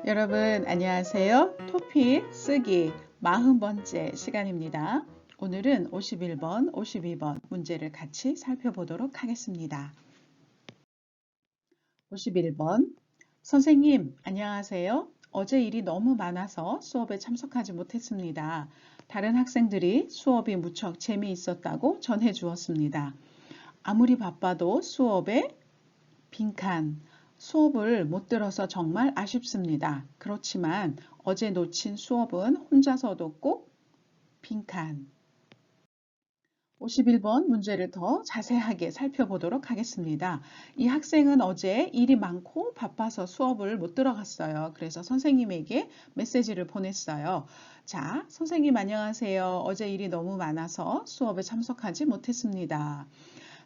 여러분 안녕하세요. 토픽 쓰기 40번째 시간입니다. 오늘은 51번, 52번 문제를 같이 살펴보도록 하겠습니다. 51번 선생님 안녕하세요. 어제 일이 너무 많아서 수업에 참석하지 못했습니다. 다른 학생들이 수업이 무척 재미있었다고 전해 주었습니다. 아무리 바빠도 수업에 빈칸. 수업을 못 들어서 정말 아쉽습니다. 그렇지만 어제 놓친 수업은 혼자서도 꼭 빈칸. 51번 문제를 더 자세하게 살펴보도록 하겠습니다. 이 학생은 어제 일이 많고 바빠서 수업을 못 들어갔어요. 그래서 선생님에게 메시지를 보냈어요. 자, 선생님 안녕하세요. 어제 일이 너무 많아서 수업에 참석하지 못했습니다.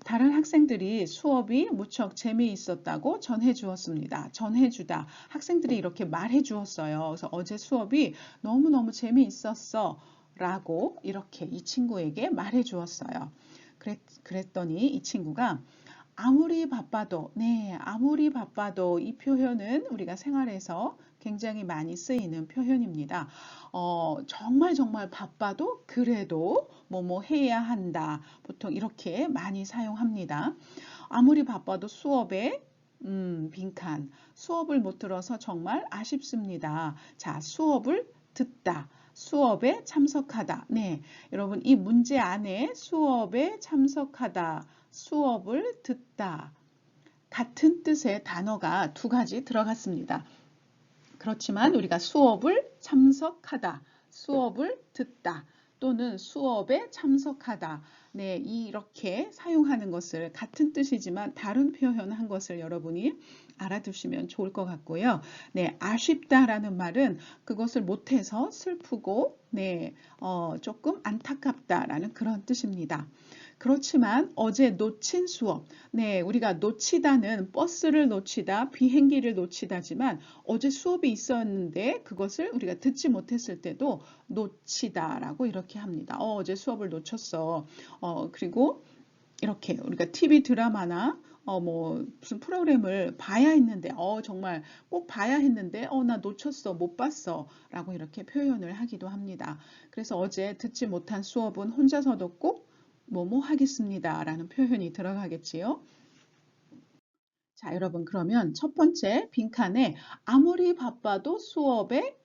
다른 학생들이 수업이 무척 재미있었다고 전해 주었습니다. 전해주다. 학생들이 이렇게 말해 주었어요. 그래서 어제 수업이 너무너무 재미있었어 라고 이렇게 이 친구에게 말해 주었어요. 그랬더니 이 친구가 아무리 바빠도, 아무리 바빠도 이 표현은 우리가 생활에서 굉장히 많이 쓰이는 표현입니다. 정말 바빠도 그래도 뭐뭐 해야 한다. 보통 이렇게 많이 사용합니다. 아무리 바빠도 수업에 빈칸. 수업을 못 들어서 정말 아쉽습니다. 자, 수업을 듣다. 수업에 참석하다. 네, 여러분 이 문제 안에 수업에 참석하다, 수업을 듣다 같은 뜻의 단어가 두 가지 들어갔습니다. 그렇지만 우리가 수업을 참석하다, 수업을 듣다 또는 수업에 참석하다 네, 이렇게 사용하는 것을 같은 뜻이지만 다른 표현한 것을 여러분이 알아두시면 좋을 것 같고요. 네, 아쉽다라는 말은 그것을 못해서 슬프고 네, 조금 안타깝다라는 그런 뜻입니다. 그렇지만 어제 놓친 수업, 네, 우리가 놓치다는 버스를 놓치다, 비행기를 놓치다지만 어제 수업이 있었는데 그것을 우리가 듣지 못했을 때도 놓치다라고 이렇게 합니다. 어제 수업을 놓쳤어. 그리고 이렇게 우리가 TV 드라마나 뭐 무슨 프로그램을 봐야 했는데 정말 꼭 봐야 했는데 나 놓쳤어 못 봤어 라고 이렇게 표현을 하기도 합니다. 그래서 어제 듣지 못한 수업은 혼자서도 꼭 뭐뭐 하겠습니다 라는 표현이 들어가겠지요. 자, 여러분 그러면 첫 번째 빈칸에 아무리 바빠도 수업에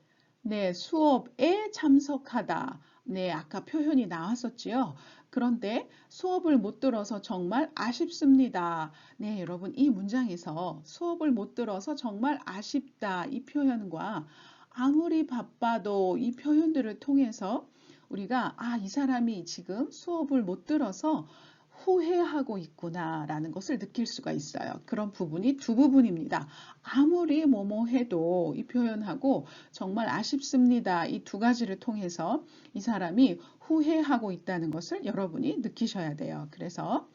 참석하다. 네, 아까 표현이 나왔었지요. 그런데 수업을 못 들어서 정말 아쉽습니다. 네, 여러분 이 문장에서 수업을 못 들어서 정말 아쉽다 이 표현과 아무리 바빠도 이 표현들을 통해서 우리가 이 사람이 지금 수업을 못 들어서 후회하고 있구나라는 것을 느낄 수가 있어요. 그런 부분이 두 부분입니다. 아무리 뭐뭐 해도 이 표현하고 정말 아쉽습니다. 이 두 가지를 통해서 이 사람이 후회하고 있다는 것을 여러분이 느끼셔야 돼요. 그래서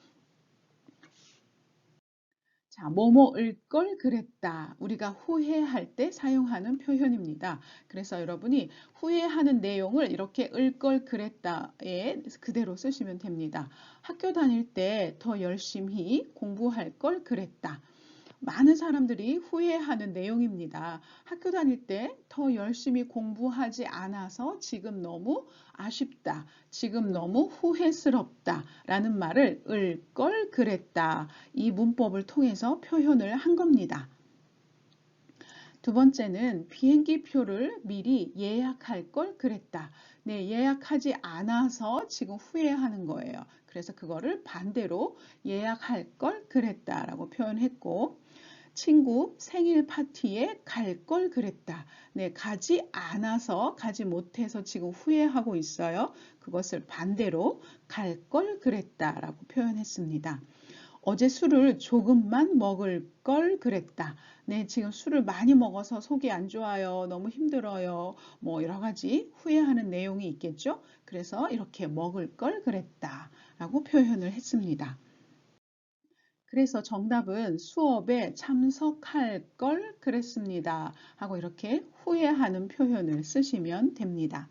자, 뭐뭐을 걸 그랬다. 우리가 후회할 때 사용하는 표현입니다. 그래서 여러분이 후회하는 내용을 이렇게 을 걸 그랬다에 그대로 쓰시면 됩니다. 학교 다닐 때 더 열심히 공부할 걸 그랬다. 많은 사람들이 후회하는 내용입니다. 학교 다닐 때 더 열심히 공부하지 않아서 지금 너무 아쉽다. 지금 너무 후회스럽다. 라는 말을 을 걸 그랬다. 이 문법을 통해서 표현을 한 겁니다. 두 번째는 비행기 표를 미리 예약할 걸 그랬다. 네, 예약하지 않아서 지금 후회하는 거예요. 그래서 그거를 반대로 예약할 걸 그랬다라고 표현했고 친구 생일 파티에 갈 걸 그랬다. 네, 가지 않아서 가지 못해서 지금 후회하고 있어요. 그것을 반대로 갈 걸 그랬다라고 표현했습니다. 어제 술을 조금만 먹을 걸 그랬다. 네, 지금 술을 많이 먹어서 속이 안 좋아요. 너무 힘들어요. 뭐 여러 가지 후회하는 내용이 있겠죠. 그래서 이렇게 먹을 걸 그랬다 라고 표현을 했습니다. 그래서 정답은 수업에 참석할 걸 그랬습니다. 하고 이렇게 후회하는 표현을 쓰시면 됩니다.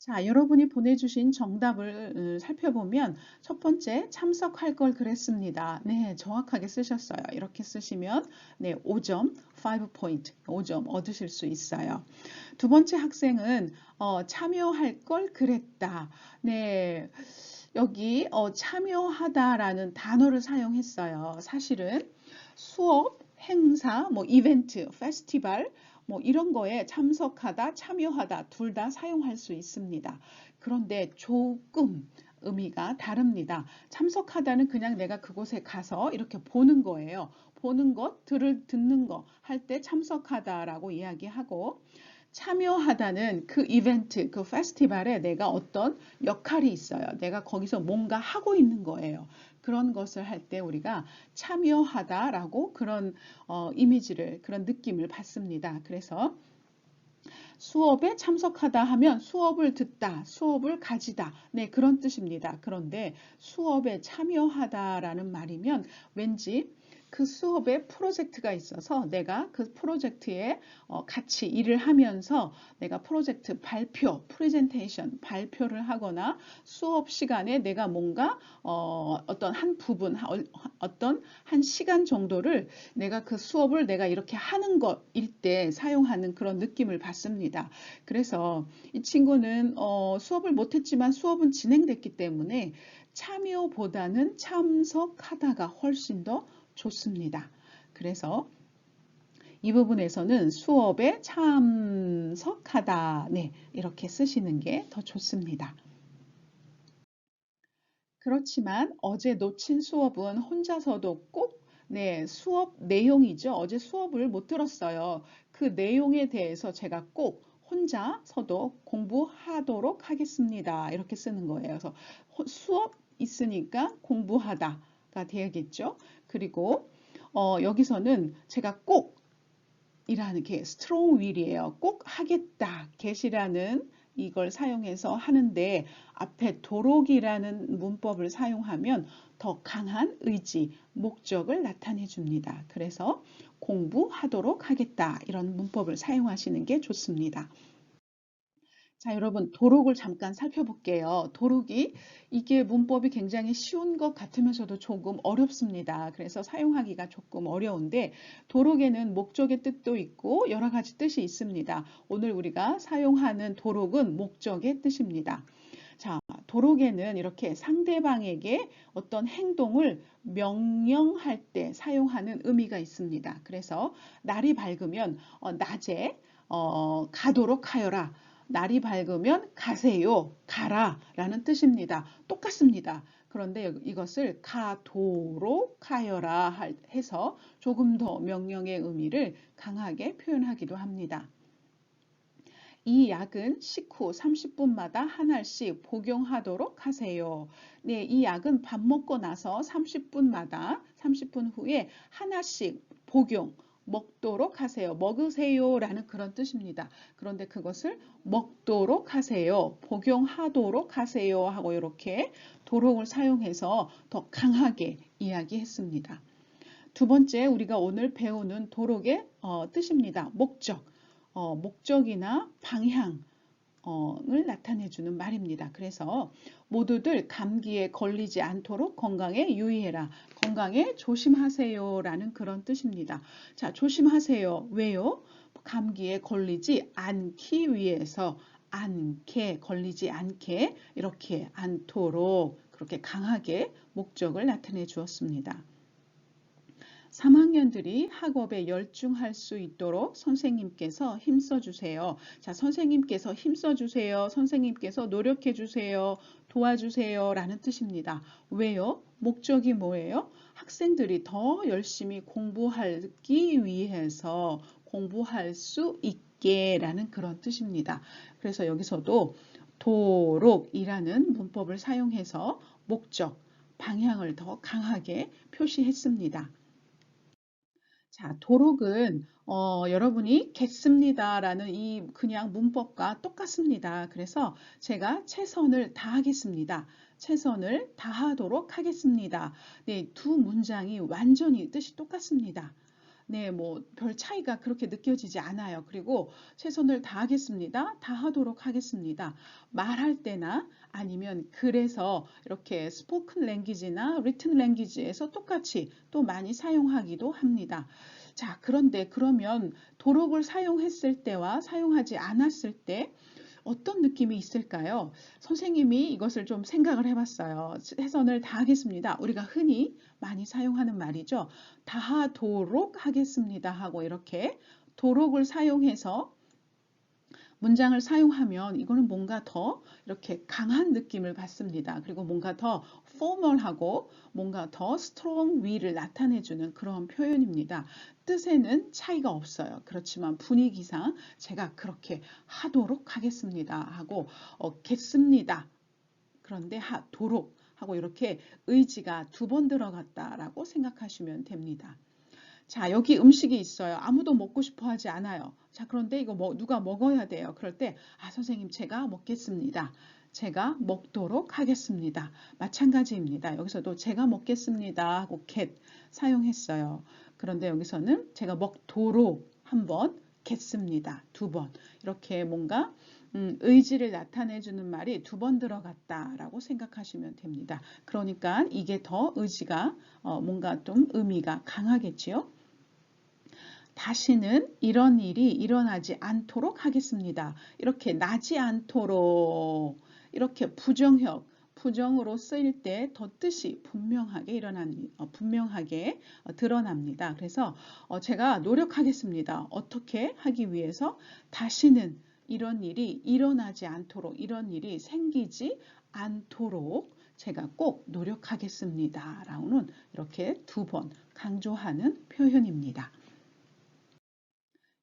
자, 여러분이 보내주신 정답을 살펴보면 첫 번째 참석할 걸 그랬습니다. 네, 정확하게 쓰셨어요. 이렇게 쓰시면 네, 5점, 5포인트, 5점 얻으실 수 있어요. 두 번째 학생은 참여할 걸 그랬다. 네, 여기 참여하다라는 단어를 사용했어요. 사실은 수업, 행사, 뭐 이벤트, 페스티벌 뭐 이런 거에 참석하다, 참여하다 둘 다 사용할 수 있습니다. 그런데 조금 의미가 다릅니다. 참석하다는 그냥 내가 그곳에 가서 이렇게 보는 거예요. 보는 것, 듣는 거 할 때 참석하다라고 이야기하고 참여하다는 그 이벤트, 그 페스티벌에 내가 어떤 역할이 있어요. 내가 거기서 뭔가 하고 있는 거예요. 그런 것을 할 때 우리가 참여하다라고 그런 이미지를, 그런 느낌을 받습니다. 그래서 수업에 참석하다 하면 수업을 듣다, 수업을 가지다. 네, 그런 뜻입니다. 그런데 수업에 참여하다라는 말이면 왠지 그 수업에 프로젝트가 있어서 내가 그 프로젝트에 같이 일을 하면서 내가 프로젝트 발표, 프레젠테이션, 발표를 하거나 수업 시간에 내가 뭔가 어떤 한 부분, 어떤 한 시간 정도를 내가 그 수업을 내가 이렇게 하는 것일 때 사용하는 그런 느낌을 받습니다. 그래서 이 친구는 수업을 못했지만 수업은 진행됐기 때문에 참여보다는 참석하다가 훨씬 더 좋습니다. 그래서 이 부분에서는 수업에 참석하다, 네, 이렇게 쓰시는 게 더 좋습니다. 그렇지만 어제 놓친 수업은 혼자서도 꼭 네, 수업 내용이죠. 어제 수업을 못 들었어요. 그 내용에 대해서 제가 꼭 혼자서도 공부하도록 하겠습니다. 이렇게 쓰는 거예요. 그래서 수업 있으니까 공부하다가 되겠죠. 그리고 여기서는 제가 꼭 이라는 게 strong will이에요. 꼭 하겠다. get이라는 이걸 사용해서 하는데 앞에 도록이라는 문법을 사용하면 더 강한 의지, 목적을 나타내 줍니다. 그래서 공부하도록 하겠다. 이런 문법을 사용하시는 게 좋습니다. 자, 여러분, 도록을 잠깐 살펴볼게요. 도록이 이게 문법이 굉장히 쉬운 것 같으면서도 조금 어렵습니다. 그래서 사용하기가 조금 어려운데 도록에는 목적의 뜻도 있고 여러 가지 뜻이 있습니다. 오늘 우리가 사용하는 도록은 목적의 뜻입니다. 자, 도록에는 이렇게 상대방에게 어떤 행동을 명령할 때 사용하는 의미가 있습니다. 그래서 날이 밝으면 낮에 가도록 하여라. 날이 밝으면 가세요, 가라 라는 뜻입니다. 똑같습니다. 그런데 이것을 가도록 하여라 해서 조금 더 명령의 의미를 강하게 표현하기도 합니다. 이 약은 식후 30분마다 한 알씩 복용하도록 하세요. 네, 이 약은 밥 먹고 나서 30분마다 30분 후에 하나씩 먹도록 하세요. 먹으세요 라는 그런 뜻입니다. 그런데 그것을 먹도록 하세요. 복용하도록 하세요 하고 이렇게 도록을 사용해서 더 강하게 이야기했습니다. 두 번째 우리가 오늘 배우는 도록의 뜻입니다. 목적. 목적이나 방향을 나타내주는 말입니다. 그래서 모두들 감기에 걸리지 않도록 건강에 유의해라. 건강에 조심하세요 라는 그런 뜻입니다. 자, 조심하세요. 왜요? 감기에 걸리지 않기 위해서 걸리지 않게 이렇게 않도록 그렇게 강하게 목적을 나타내 주었습니다. 3학년들이 학업에 열중할 수 있도록 선생님께서 힘써 주세요. 자, 선생님께서 힘써 주세요. 선생님께서 노력해 주세요. 도와주세요. 라는 뜻입니다. 왜요? 목적이 뭐예요? 학생들이 더 열심히 공부하기 위해서 공부할 수 있게 라는 그런 뜻입니다. 그래서 여기서도 도록이라는 문법을 사용해서 목적, 방향을 더 강하게 표시했습니다. 자, 도록은 여러분이 겠습니다라는 이 그냥 문법과 똑같습니다. 그래서 제가 최선을 다하겠습니다. 최선을 다하도록 하겠습니다. 네, 두 문장이 완전히 뜻이 똑같습니다. 네, 뭐 별 차이가 그렇게 느껴지지 않아요. 그리고 최선을 다하겠습니다. 다하도록 하겠습니다. 말할 때나 아니면 글에서 이렇게 스포큰 랭귀지나 리튼 랭귀지에서 똑같이 또 많이 사용하기도 합니다. 자, 그런데 그러면 도록을 사용했을 때와 사용하지 않았을 때 어떤 느낌이 있을까요? 선생님이 이것을 좀 생각을 해봤어요. 최선을 다하겠습니다. 우리가 흔히 많이 사용하는 말이죠. 다하도록 하겠습니다 하고 이렇게 도록을 사용해서 문장을 사용하면 이거는 뭔가 더 이렇게 강한 느낌을 받습니다. 그리고 뭔가 더 formal하고 뭔가 더 strong will을 나타내주는 그런 표현입니다. 뜻에는 차이가 없어요. 그렇지만 분위기상 제가 그렇게 하도록 하겠습니다 하고 겠습니다. 그런데 하도록 하고 이렇게 의지가 두 번 들어갔다라고 생각하시면 됩니다. 자, 여기 음식이 있어요. 아무도 먹고 싶어 하지 않아요. 자, 그런데 이거 누가 먹어야 돼요. 그럴 때, 선생님, 제가 먹겠습니다. 제가 먹도록 하겠습니다. 마찬가지입니다. 여기서도 제가 먹겠습니다 하고 get 사용했어요. 그런데 여기서는 제가 먹도록 한 번, 겠습니다. 두 번. 이렇게 뭔가 의지를 나타내주는 말이 두 번 들어갔다라고 생각하시면 됩니다. 그러니까 이게 더 의지가 뭔가 좀 의미가 강하겠지요. 다시는 이런 일이 일어나지 않도록 하겠습니다. 이렇게 나지 않도록 이렇게 부정으로 쓰일 때 더 뜻이 분명하게 드러납니다. 그래서 제가 노력하겠습니다. 어떻게 하기 위해서 다시는 이런 일이 일어나지 않도록 이런 일이 생기지 않도록 제가 꼭 노력하겠습니다. 라고는 이렇게 두 번 강조하는 표현입니다.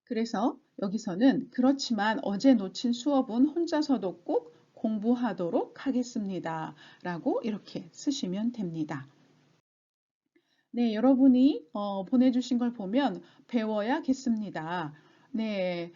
그래서 여기서는 그렇지만 어제 놓친 수업은 혼자서도 꼭 공부하도록 하겠습니다. 라고 이렇게 쓰시면 됩니다. 네, 여러분이 보내주신 걸 보면 배워야겠습니다. 네,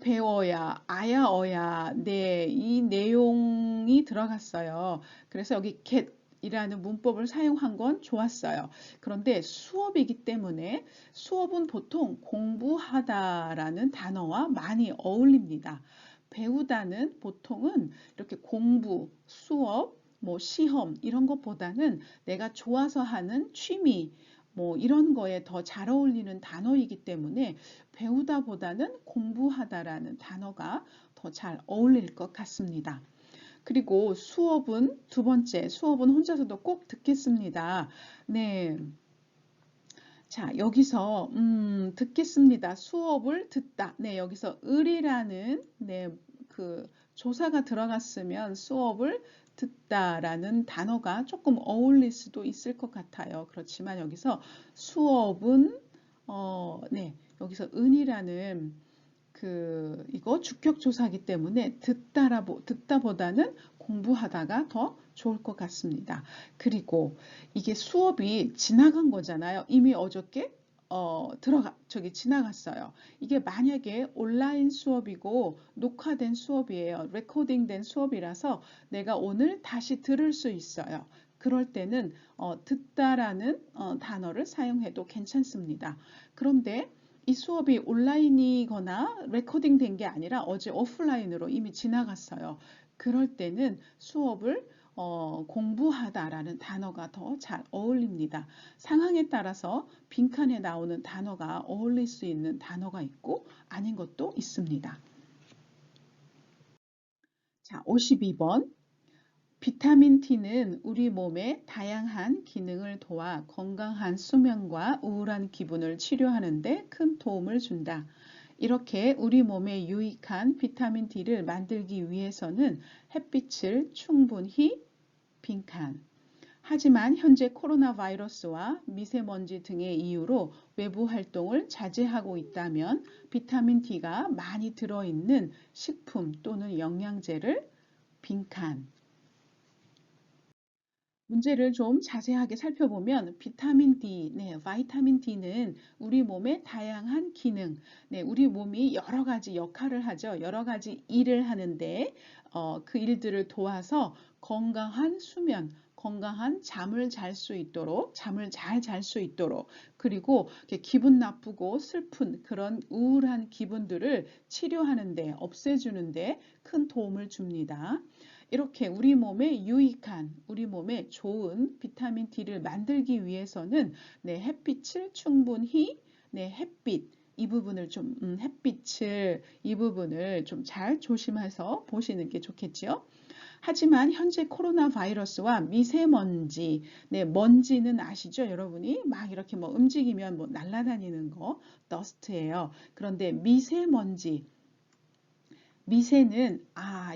배워야, 아야, 어야, 네, 이 내용이 들어갔어요. 그래서 여기 get 이라는 문법을 사용한 건 좋았어요. 그런데 수업이기 때문에 수업은 보통 공부하다라는 단어와 많이 어울립니다. 배우다는 보통은 이렇게 공부, 수업, 뭐 시험 이런 것보다는 내가 좋아서 하는 취미 뭐 이런 거에 더 잘 어울리는 단어이기 때문에 배우다보다는 공부하다라는 단어가 더 잘 어울릴 것 같습니다. 그리고 수업은 두 번째, 수업은 혼자서도 꼭 듣겠습니다. 네. 자, 여기서 듣겠습니다. 수업을 듣다. 네, 여기서 을이라는 네, 그 조사가 들어갔으면 수업을 듣다라는 단어가 조금 어울릴 수도 있을 것 같아요. 그렇지만 여기서 수업은 네, 여기서 은이라는 이거 주격조사이기 때문에 듣다보다는 공부하다가 더 좋을 것 같습니다. 그리고 이게 수업이 지나간 거잖아요. 이미 어저께 지나갔어요. 이게 만약에 온라인 수업이고 녹화된 수업이에요. 레코딩된 수업이라서 내가 오늘 다시 들을 수 있어요. 그럴 때는 듣다라는 단어를 사용해도 괜찮습니다. 그런데 이 수업이 온라인이거나 레코딩 된 게 아니라 어제 오프라인으로 이미 지나갔어요. 그럴 때는 수업을 공부하다라는 단어가 더 잘 어울립니다. 상황에 따라서 빈칸에 나오는 단어가 어울릴 수 있는 단어가 있고 아닌 것도 있습니다. 자, 52번. 비타민 T는 우리 몸의 다양한 기능을 도와 건강한 수면과 우울한 기분을 치료하는 데 큰 도움을 준다. 이렇게 우리 몸에 유익한 비타민 D를 만들기 위해서는 햇빛을 충분히 빈칸. 하지만 현재 코로나 바이러스와 미세먼지 등의 이유로 외부 활동을 자제하고 있다면 비타민 D가 많이 들어있는 식품 또는 영양제를 빈칸. 문제를 좀 자세하게 살펴보면 비타민 D, 네, 바이타민 D는 우리 몸의 다양한 기능, 네, 우리 몸이 여러 가지 역할을 하죠. 여러 가지 일을 하는데 그 일들을 도와서 건강한 수면, 건강한 잠을 잘 수 있도록, 잠을 잘 잘 수 있도록, 그리고 이렇게 기분 나쁘고 슬픈 그런 우울한 기분들을 치료하는 데, 없애주는 데 큰 도움을 줍니다. 이렇게 우리 몸에 유익한, 우리 몸에 좋은 비타민 D를 만들기 위해서는 네, 햇빛을 충분히, 네, 햇빛, 이 부분을 좀, 햇빛을, 이 부분을 좀 잘 조심해서 보시는 게 좋겠지요. 하지만 현재 코로나 바이러스와 미세먼지, 네, 먼지는 아시죠? 여러분이 막 이렇게 뭐 움직이면 뭐 날아다니는 거, 더스트예요. 그런데 미세먼지, 미세는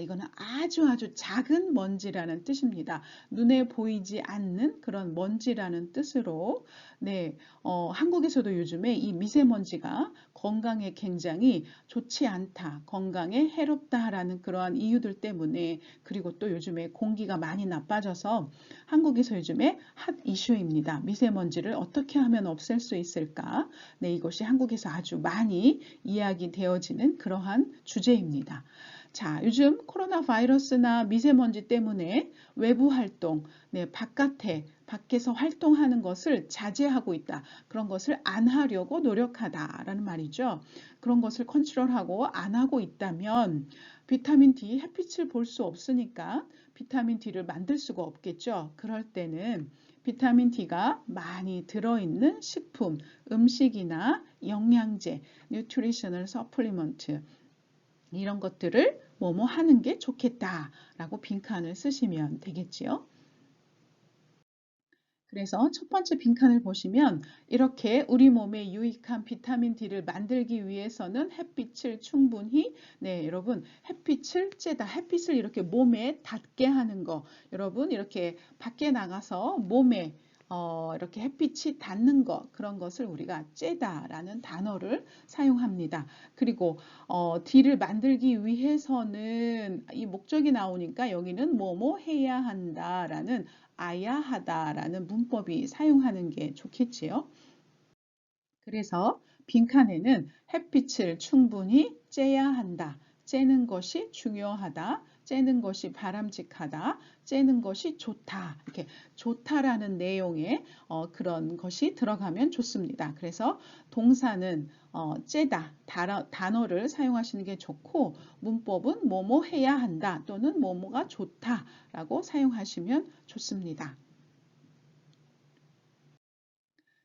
이거는 아주 작은 먼지라는 뜻입니다. 눈에 보이지 않는 그런 먼지라는 뜻으로 네, 한국에서도 요즘에 이 미세먼지가 건강에 굉장히 좋지 않다, 건강에 해롭다라는 그러한 이유들 때문에 그리고 또 요즘에 공기가 많이 나빠져서 한국에서 요즘에 핫 이슈입니다. 미세먼지를 어떻게 하면 없앨 수 있을까? 네, 이것이 한국에서 아주 많이 이야기되어지는 그러한 주제입니다. 자, 요즘 코로나 바이러스나 미세먼지 때문에 외부 활동, 네, 밖에서 활동하는 것을 자제하고 있다. 그런 것을 안 하려고 노력하다라는 말이죠. 그런 것을 컨트롤하고 안 하고 있다면 비타민 D, 햇빛을 볼 수 없으니까 비타민 D를 만들 수가 없겠죠. 그럴 때는 비타민 D가 많이 들어있는 식품, 음식이나 영양제, 뉴트리셔널 서플리먼트 이런 것들을 뭐뭐 하는 게 좋겠다라고 빈칸을 쓰시면 되겠지요. 그래서 첫 번째 빈칸을 보시면 이렇게 우리 몸에 유익한 비타민 D를 만들기 위해서는 햇빛을 충분히 네, 여러분 햇빛을 쬐다. 햇빛을 이렇게 몸에 닿게 하는 거. 여러분 이렇게 밖에 나가서 몸에 이렇게 햇빛이 닿는 것 그런 것을 우리가 쬐다라는 단어를 사용합니다. 그리고 D를 만들기 위해서는 이 목적이 나오니까 여기는 뭐뭐 해야 한다라는 아야 하다라는 문법이 사용하는 게 좋겠지요. 그래서 빈칸에는 햇빛을 충분히 쬐야 한다. 쬐는 것이 중요하다. 쬐는 것이 바람직하다. 쬐는 것이 좋다. 이렇게 좋다라는 내용의 그런 것이 들어가면 좋습니다. 그래서 동사는 쬐다 단어를 사용하시는 게 좋고 문법은 뭐뭐 해야 한다 또는 뭐뭐가 좋다라고 사용하시면 좋습니다.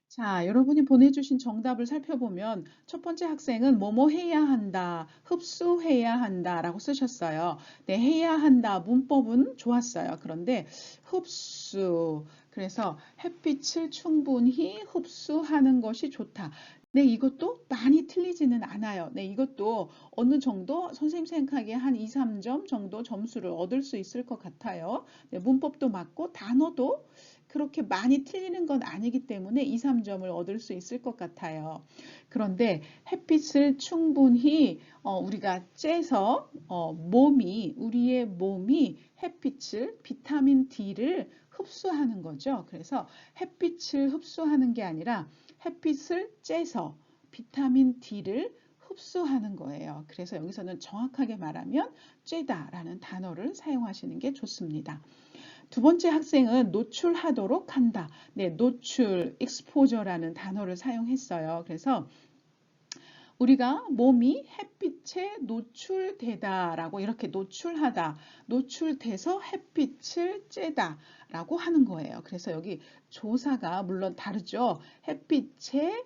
자, 여러분이 보내주신 정답을 살펴보면 첫 번째 학생은 뭐뭐 해야 한다, 흡수해야 한다 라고 쓰셨어요. 네, 해야 한다 문법은 좋았어요. 그런데 흡수, 그래서 햇빛을 충분히 흡수하는 것이 좋다. 네, 이것도 많이 틀리지는 않아요. 네, 이것도 어느 정도 선생님 생각하기에 한 2, 3점 정도 점수를 얻을 수 있을 것 같아요. 네, 문법도 맞고 단어도 그렇게 많이 틀리는 건 아니기 때문에 2, 3점을 얻을 수 있을 것 같아요. 그런데 햇빛을 충분히 우리가 쬐서 우리의 몸이 햇빛을 비타민 D를 흡수하는 거죠. 그래서 햇빛을 흡수하는 게 아니라 햇빛을 쬐서 비타민 D를 흡수하는 거예요. 그래서 여기서는 정확하게 말하면 쬐다라는 단어를 사용하시는 게 좋습니다. 두 번째 학생은 노출하도록 한다. 네, 노출, exposure라는 단어를 사용했어요. 그래서 우리가 몸이 햇빛에 노출되다라고 이렇게 노출하다, 노출돼서 햇빛을 쬐다라고 하는 거예요. 그래서 여기 조사가 물론 다르죠. 햇빛에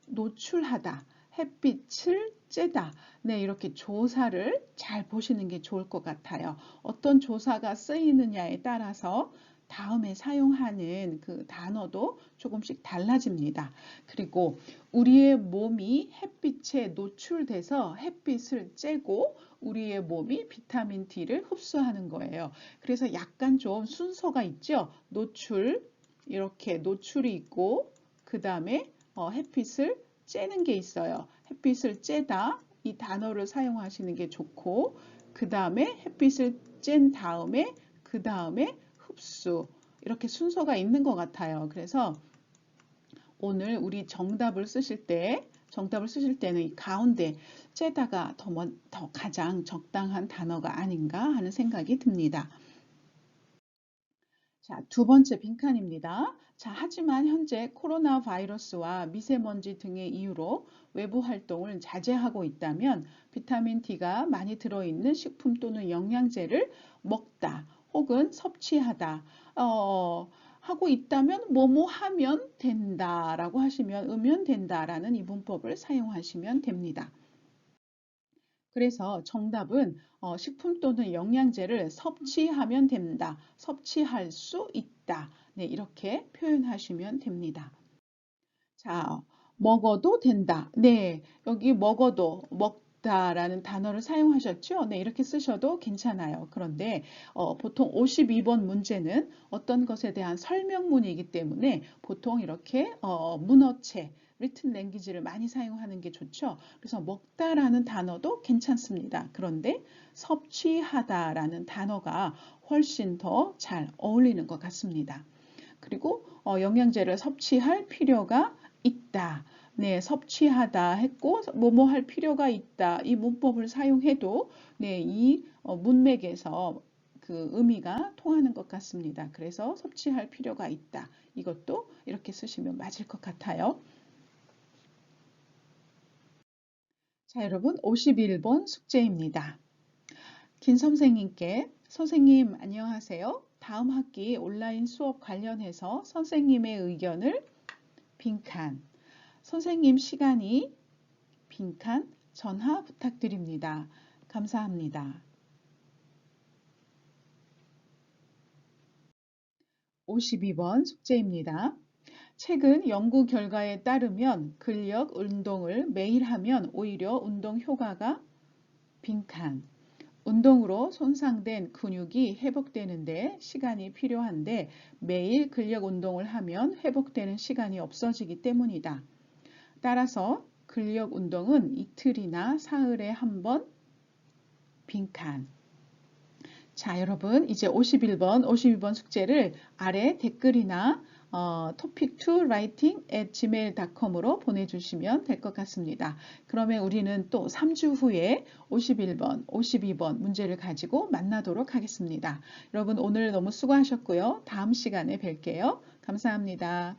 노출하다, 햇빛을 쬐다. 네, 이렇게 조사를 잘 보시는 게 좋을 것 같아요. 어떤 조사가 쓰이느냐에 따라서 다음에 사용하는 그 단어도 조금씩 달라집니다. 그리고 우리의 몸이 햇빛에 노출돼서 햇빛을 쬐고 우리의 몸이 비타민 D를 흡수하는 거예요. 그래서 약간 좀 순서가 있죠. 노출, 이렇게 노출이 있고 그 다음에 햇빛을 쬐는 게 있어요. 햇빛을 쬐다 이 단어를 사용하시는 게 좋고 그 다음에 햇빛을 쬐 다음에 그 다음에 흡수 이렇게 순서가 있는 것 같아요. 그래서 오늘 우리 정답을 쓰실 때는 이 가운데 쬐다가 더 가장 적당한 단어가 아닌가 하는 생각이 듭니다. 자, 두 번째 빈칸입니다. 자, 하지만 현재 코로나 바이러스와 미세먼지 등의 이유로 외부 활동을 자제하고 있다면 비타민 D가 많이 들어있는 식품 또는 영양제를 먹다 혹은 섭취하다 하고 있다면 뭐뭐 하면 된다라고 하시면 으면 된다라는 이 문법을 사용하시면 됩니다. 그래서 정답은 식품 또는 영양제를 섭취하면 된다, 섭취할 수 있다. 네, 이렇게 표현하시면 됩니다. 자, 먹어도 된다. 네, 여기 먹어도, 먹다라는 단어를 사용하셨죠? 네, 이렇게 쓰셔도 괜찮아요. 그런데 보통 52번 문제는 어떤 것에 대한 설명문이기 때문에 보통 이렇게 문어체, written language를 많이 사용하는 게 좋죠. 그래서 먹다라는 단어도 괜찮습니다. 그런데 섭취하다라는 단어가 훨씬 더 잘 어울리는 것 같습니다. 그리고 영양제를 섭취할 필요가 있다. 네, 섭취하다 했고 뭐뭐 할 필요가 있다. 이 문법을 사용해도 네, 이 문맥에서 그 의미가 통하는 것 같습니다. 그래서 섭취할 필요가 있다. 이것도 이렇게 쓰시면 맞을 것 같아요. 자, 여러분 51번 숙제입니다. 김 선생님께 선생님 안녕하세요. 다음 학기 온라인 수업 관련해서 선생님의 의견을 빈칸 선생님 시간이 빈칸 전화 부탁드립니다. 감사합니다. 52번 숙제입니다. 최근 연구 결과에 따르면 근력 운동을 매일 하면 오히려 운동 효과가 빈칸 운동으로 손상된 근육이 회복되는데 시간이 필요한데 매일 근력 운동을 하면 회복되는 시간이 없어지기 때문이다. 따라서 근력 운동은 이틀이나 사흘에 한 번 빈칸. 자, 여러분 이제 52번 숙제를 아래 댓글이나 topic2 writing@gmail.com으로 보내주시면 될 것 같습니다. 그러면 우리는 또 3주 후에 51번, 52번 문제를 가지고 만나도록 하겠습니다. 여러분 오늘 너무 수고하셨고요. 다음 시간에 뵐게요. 감사합니다.